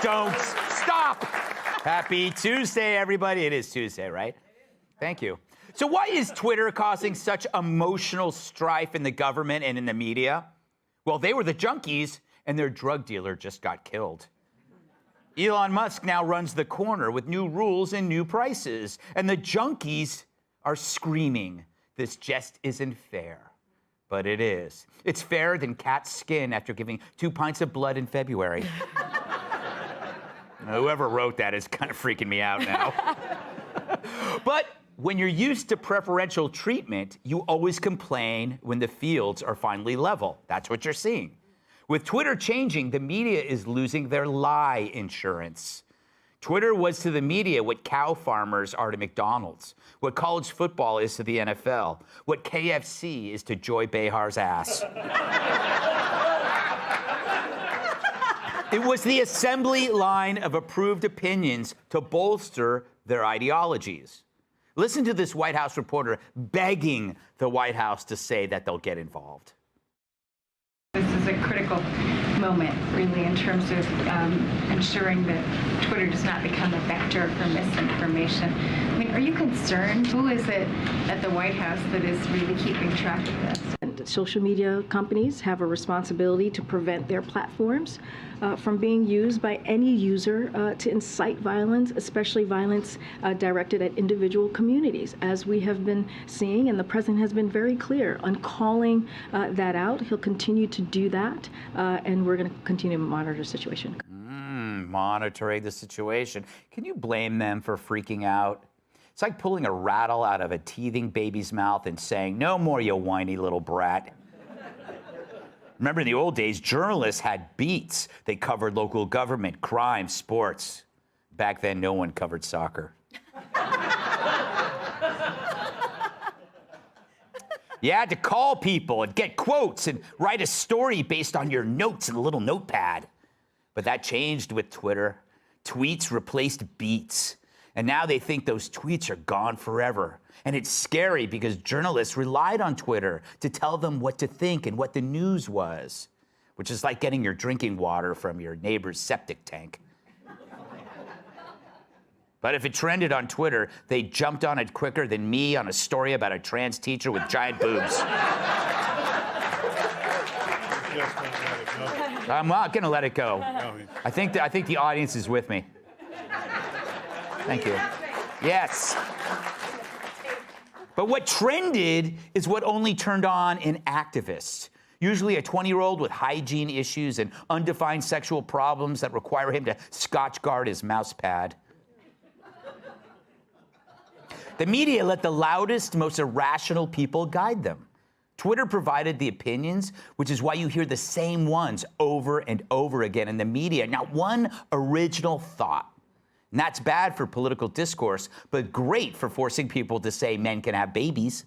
Don't stop. Happy Tuesday, everybody. It is Tuesday, right? Thank you. So why is Twitter causing such emotional strife in the government and in the media? Well, they were the junkies, and their drug dealer just got killed. Elon Musk now runs the corner with new rules and new prices, and the junkies are screaming, this just isn't fair. But it is. It's fairer than cat's skin after giving 2 pints of blood in February. Whoever wrote that is kind of freaking me out now. But when you're used to preferential treatment, you always complain when the fields are finally level. That's what you're seeing. With Twitter changing, the media is losing their lie insurance. Twitter was to the media what cow farmers are to McDonald's, what college football is to the NFL, what KFC is to Joy Behar's ass. It was the assembly line of approved opinions to bolster their ideologies. Listen to this White House reporter begging the White House to say that they'll get involved. This is a critical moment, really, in terms of ensuring that Twitter does not become a vector for misinformation. I mean, are you concerned? Who is it at the White House that is really keeping track of this? And social media companies have a responsibility to prevent their platforms from being used by any user to incite violence, especially violence directed at individual communities, as we have been seeing, and the president has been very clear on calling that out. He'll continue to do that, and we're going to continue to monitor the situation. Monitoring the situation. Can you blame them for freaking out? It's like pulling a rattle out of a teething baby's mouth and saying, "No more, you whiny little brat." Remember, in the old days, journalists had beats. They covered local government, crime, sports. Back then, no one covered soccer. You had to call people and get quotes and write a story based on your notes in a little notepad. But that changed with Twitter. Tweets replaced beats. And now they think those tweets are gone forever. And it's scary because journalists relied on Twitter to tell them what to think and what the news was, which is like getting your drinking water from your neighbor's septic tank. But if it trended on Twitter, they jumped on it quicker than me on a story about a trans teacher with giant boobs. I'm not going to let it go. I think the audience is with me. Thank you. Yes. But what trended is what only turned on in activists. Usually a 20-year-old with hygiene issues and undefined sexual problems that require him to Scotch guard his mouse pad. The media let the loudest, most irrational people guide them. Twitter provided the opinions, which is why you hear the same ones over and over again in the media. Not one original thought. And that's bad for political discourse, but great for forcing people to say men can have babies.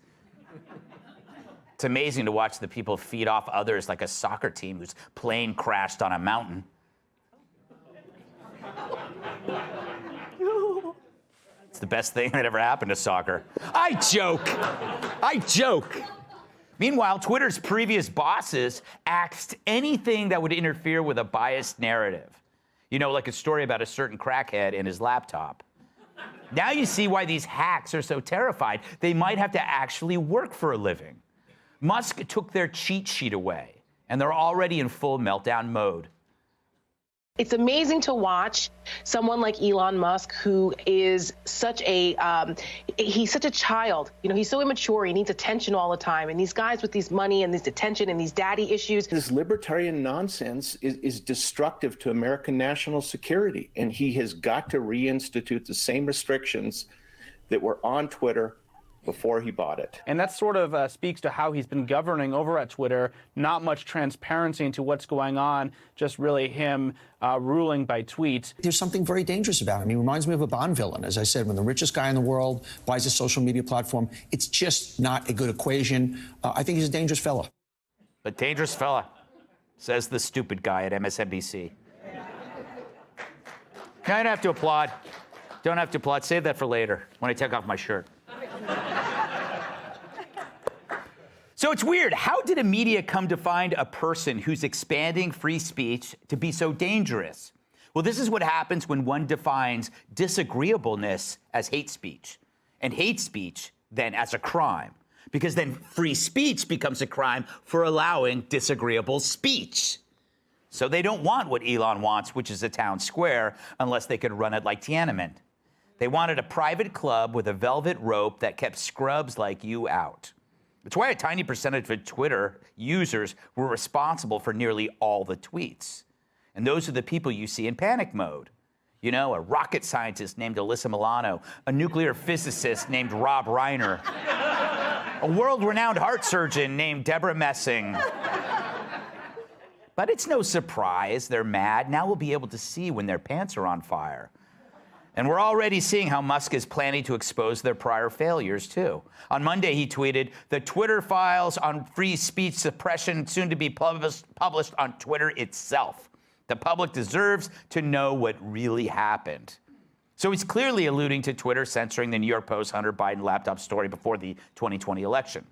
It's amazing to watch the people feed off others like a soccer team whose plane crashed on a mountain. It's the best thing that ever happened to soccer. I joke. Meanwhile, Twitter's previous bosses axed anything that would interfere with a biased narrative. You know, like a story about a certain crackhead and his laptop. Now you see why these hacks are so terrified. They might have to actually work for a living. Musk took their cheat sheet away, and they're already in full meltdown mode. It's amazing to watch someone like Elon Musk, who is such a, he's such a child. You know, he's so immature. He needs attention all the time. And these guys with these money and this attention and these daddy issues. This libertarian nonsense is destructive to American national security. And he has got to reinstitute the same restrictions that were on Twitter before he bought it. And that sort of speaks to how he's been governing over at Twitter. Not much transparency into what's going on, just really him ruling by tweets. There's something very dangerous about him. He reminds me of a Bond villain. As I said, when the richest guy in the world buys a social media platform, it's just not a good equation. I think he's a dangerous fella. A dangerous fella, says the stupid guy at MSNBC. I don't have to applaud. Don't have to applaud. Save that for later, when I take off my shirt. So it's weird. How did a media come to find a person who's expanding free speech to be so dangerous? Well, this is what happens when one defines disagreeableness as hate speech, and hate speech then as a crime, because then free speech becomes a crime for allowing disagreeable speech. So they don't want what Elon wants, which is a town square, unless they could run it like Tiananmen. They wanted a private club with a velvet rope that kept scrubs like you out. It's why a tiny percentage of Twitter users were responsible for nearly all the tweets. And those are the people you see in panic mode. You know, a rocket scientist named Alyssa Milano, a nuclear physicist named Rob Reiner, a world-renowned heart surgeon named Deborah Messing. But it's no surprise they're mad. Now we'll be able to see when their pants are on fire. And we're already seeing how Musk is planning to expose their prior failures, too. On Monday, he tweeted, "The Twitter files on free speech suppression soon to be published on Twitter itself. The public deserves to know what really happened." So he's clearly alluding to Twitter censoring the New York Post Hunter Biden laptop story before the 2020 election.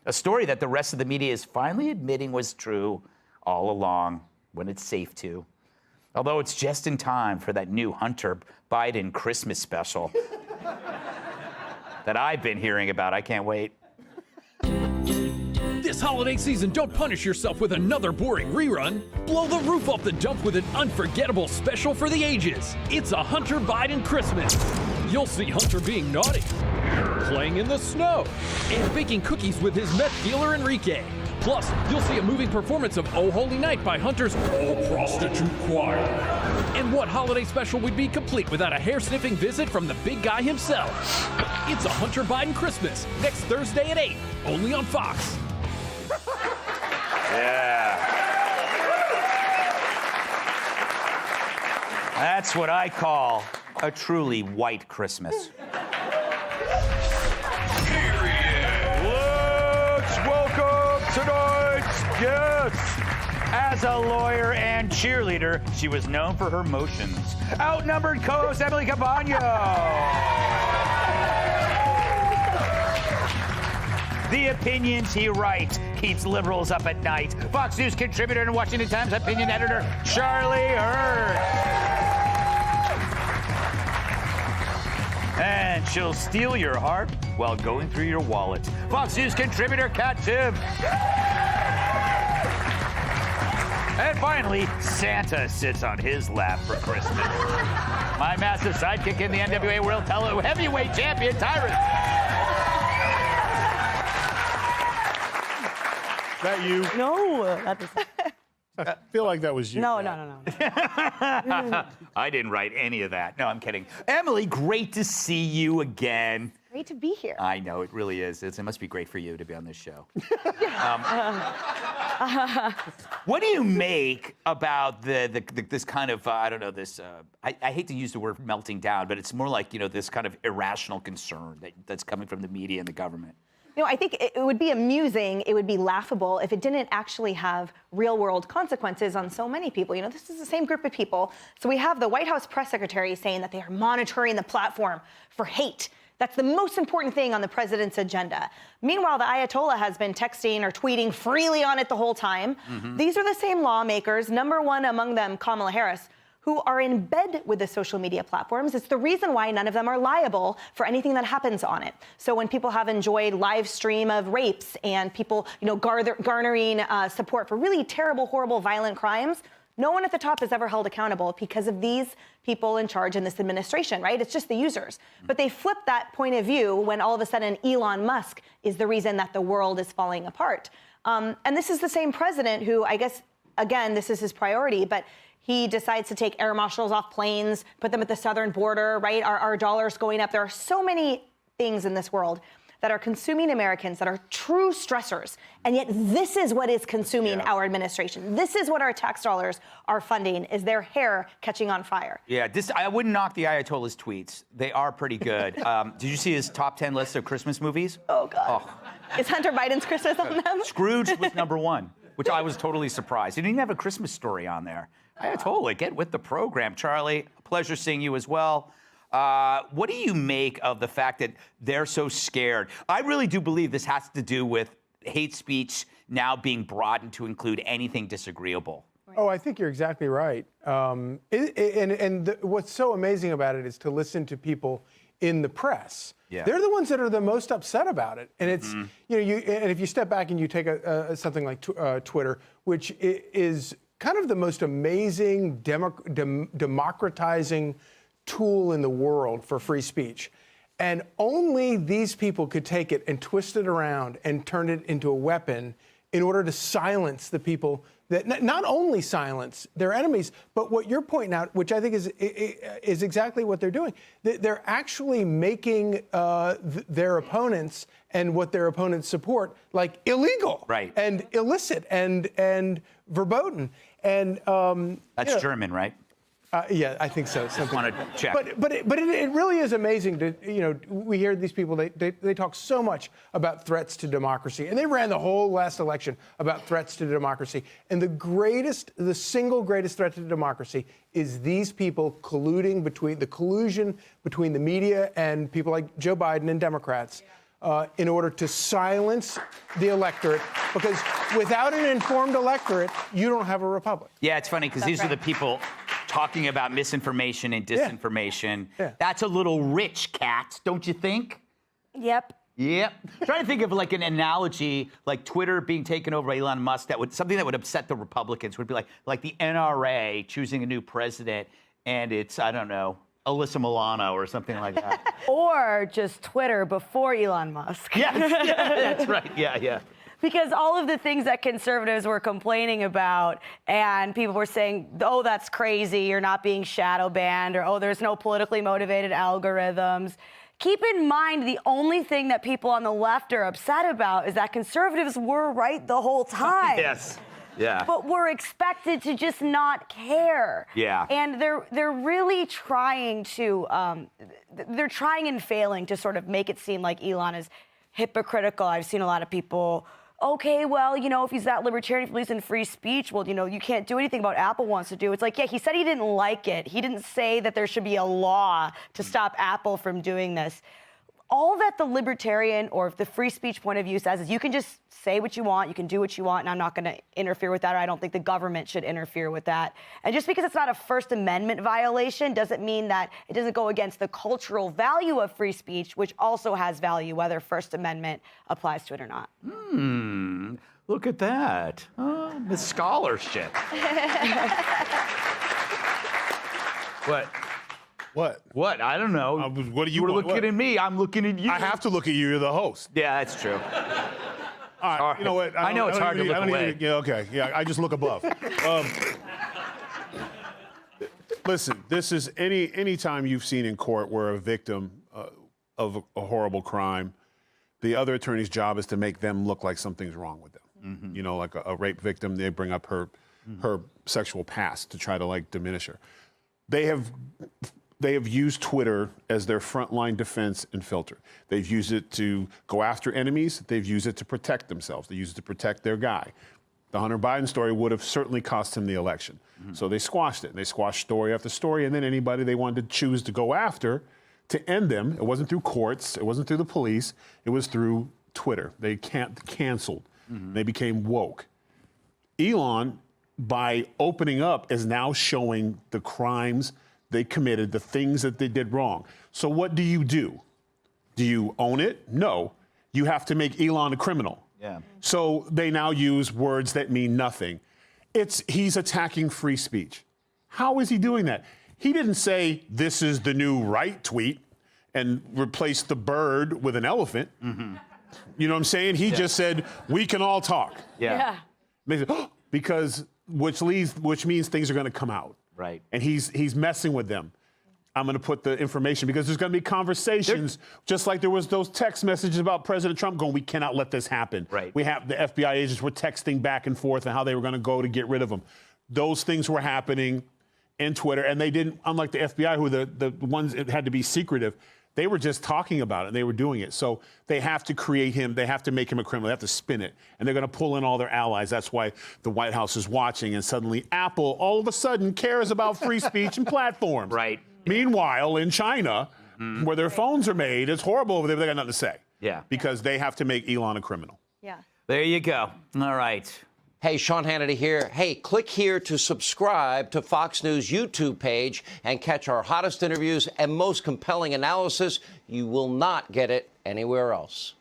A story that the rest of the media is finally admitting was true all along, when it's safe to. Although it's just in time for that new Hunter Biden Christmas special that I've been hearing about. I can't wait. This holiday season, don't punish yourself with another boring rerun. Blow the roof off the dump with an unforgettable special for the ages. It's a Hunter Biden Christmas. You'll see Hunter being naughty, playing in the snow, and baking cookies with his meth dealer Enrique. Plus, you'll see a moving performance of Oh Holy Night by Hunter's Oh Prostitute Choir. And what holiday special would be complete without a hair-sniffing visit from the big guy himself? It's a Hunter Biden Christmas, next Thursday at 8, only on Fox. Yeah. That's what I call a truly white Christmas. Let's welcome tonight's guest. As a lawyer and cheerleader, she was known for her motions. Outnumbered co-host Emily Cabano. The opinions he writes keeps liberals up at night. Fox News contributor and Washington Times opinion editor, Charlie Hurd. And she'll steal your heart while going through your wallet. Fox News contributor, Kat Tibb. And finally, Santa sits on his lap for Christmas. My massive sidekick in the NWA World Heavyweight Champion, Tyrant. That you? No, that is. I feel like that was you. No. I didn't write any of that. No, I'm kidding. Emily, great to see you again. Great to be here. I know, it really is. It must be great for you to be on this show. What do you make about this kind of, I don't know, this, I hate to use the word melting down, but it's more like, you know, this kind of irrational concern that's coming from the media and the government? You know, I think it would be amusing, it would be laughable if it didn't actually have real-world consequences on so many people. You know, this is the same group of people. So we have the White House press secretary saying that they are monitoring the platform for hate. That's the most important thing on the president's agenda. Meanwhile, the Ayatollah has been texting or tweeting freely on it the whole time. Mm-hmm. These are the same lawmakers, number one among them, Kamala Harris, who are in bed with the social media platforms. It's the reason why none of them are liable for anything that happens on it. So when people have enjoyed live stream of rapes and people, you know, garnering support for really terrible, horrible, violent crimes, no one at the top is ever held accountable because of these people in charge in this administration, right? It's just the users. But they flip that point of view when all of a sudden Elon Musk is the reason that the world is falling apart. And this is the same president who, I guess, again, this is his priority, but he decides to take air marshals off planes, put them at the southern border, right? Our dollar's going up. There are so many things in this world that are consuming Americans, that are true stressors. And yet this is what is consuming our administration. This is what our tax dollars are funding, is their hair catching on fire. Yeah, I wouldn't knock the Ayatollah's tweets. They are pretty good. Did you see his top 10 list of Christmas movies? Oh, God. Oh. Is Hunter Biden's Christmas on them? Scrooge was number one, which I was totally surprised. He didn't even have a Christmas story on there. Ayatollah, get with the program. Charlie, pleasure seeing you as well. What do you make of the fact that they're so scared? I really do believe this has to do with hate speech now being broadened to include anything disagreeable. Oh, I think you're exactly right. What's so amazing about it is to listen to people in the press. Yeah. They're the ones that are the most upset about it. And it's, and if you step back and you take something like Twitter, which is kind of the most amazing democratizing tool in the world for free speech. And only these people could take it and twist it around and turn it into a weapon in order to silence the people that not only silence their enemies, but what you're pointing out, which I think is exactly what they're doing. They're actually making their opponents and what their opponents support like illegal, right, and illicit and verboten. And that's German, right? Yeah, I think so. Just want to check. But it really is amazing to, we hear these people, they talk so much about threats to democracy, and they ran the whole last election about threats to democracy. And the single greatest threat to democracy is these people collusion between the media and people like Joe Biden and Democrats in order to silence the electorate, because without an informed electorate, you don't have a republic. Yeah, it's funny because these are the people talking about misinformation and disinformation. Yeah. That's a little rich, Kat, don't you think? Yep. Yep. Trying to think of like an analogy, like Twitter being taken over by Elon Musk, something that would upset the Republicans would be like the NRA choosing a new president, and it's, I don't know, Alyssa Milano or something like that. Or just Twitter before Elon Musk. Yeah, that's right. Yeah. Because all of the things that conservatives were complaining about, and people were saying, oh, that's crazy, you're not being shadow banned, or oh, there's no politically motivated algorithms. Keep in mind, the only thing that people on the left are upset about is that conservatives were right the whole time. Yes. Yeah. But we're expected to just not care. Yeah. And they're really trying to, they're trying and failing to sort of make it seem like Elon is hypocritical. I've seen a lot of people, okay, well, if he's that libertarian, if he believes in free speech, well, you can't do anything about Apple wants to do. It's like, yeah, he said he didn't like it. He didn't say that there should be a law to stop Apple from doing this. All that the libertarian or the free speech point of view says is you can just say what you want, you can do what you want, and I'm not going to interfere with that, or I don't think the government should interfere with that. And just because it's not a First Amendment violation doesn't mean that it doesn't go against the cultural value of free speech, which also has value, whether First Amendment applies to it or not. Look at that. Oh, the scholarship. What? What? I don't know. What do you were want? looking at me. I'm looking at you. I have to look at you. You're the host. Yeah, that's true. All right. You know what? I know it's hard to look away. Yeah, okay. Yeah, I just look above. Listen, this is any time you've seen in court where a victim of a horrible crime, the other attorney's job is to make them look like something's wrong with them. Mm-hmm. Like a rape victim, they bring up her sexual past to try to diminish her. They have used Twitter as their frontline defense and filter. They've used it to go after enemies. They've used it to protect themselves. They use it to protect their guy. The Hunter Biden story would have certainly cost him the election. Mm-hmm. So they squashed it. And they squashed story after story. And then anybody they wanted to choose to go after to end them, it wasn't through courts. It wasn't through the police. It was through Twitter. They canceled. Mm-hmm. They became woke. Elon, by opening up, is now showing the crimes they committed, the things that they did wrong. So what do? Do you own it? No. You have to make Elon a criminal. Yeah. So they now use words that mean nothing. He's attacking free speech. How is he doing that? He didn't say this is the new right tweet and replace the bird with an elephant. Mm-hmm. You know what I'm saying? He just said, we can all talk. Yeah. They said, oh, because which means things are going to come out. Right. And he's messing with them. I'm going to put the information because there's going to be conversations, just like there was those text messages about President Trump going, we cannot let this happen. Right. We have the FBI agents were texting back and forth and how they were going to go to get rid of him. Those things were happening in Twitter, and they didn't, unlike the FBI, who the ones that had to be secretive, they were just talking about it, and they were doing it. So they have to create him. They have to make him a criminal. They have to spin it. And they're going to pull in all their allies. That's why the White House is watching, and suddenly Apple all of a sudden cares about free speech and platforms. Right. Meanwhile, in China, where their phones are made, it's horrible over there, but they got nothing to say. Yeah. Because they have to make Elon a criminal. Yeah. There you go. All right. Hey, Sean Hannity here. Hey, click here to subscribe to Fox News YouTube page and catch our hottest interviews and most compelling analysis. You will not get it anywhere else.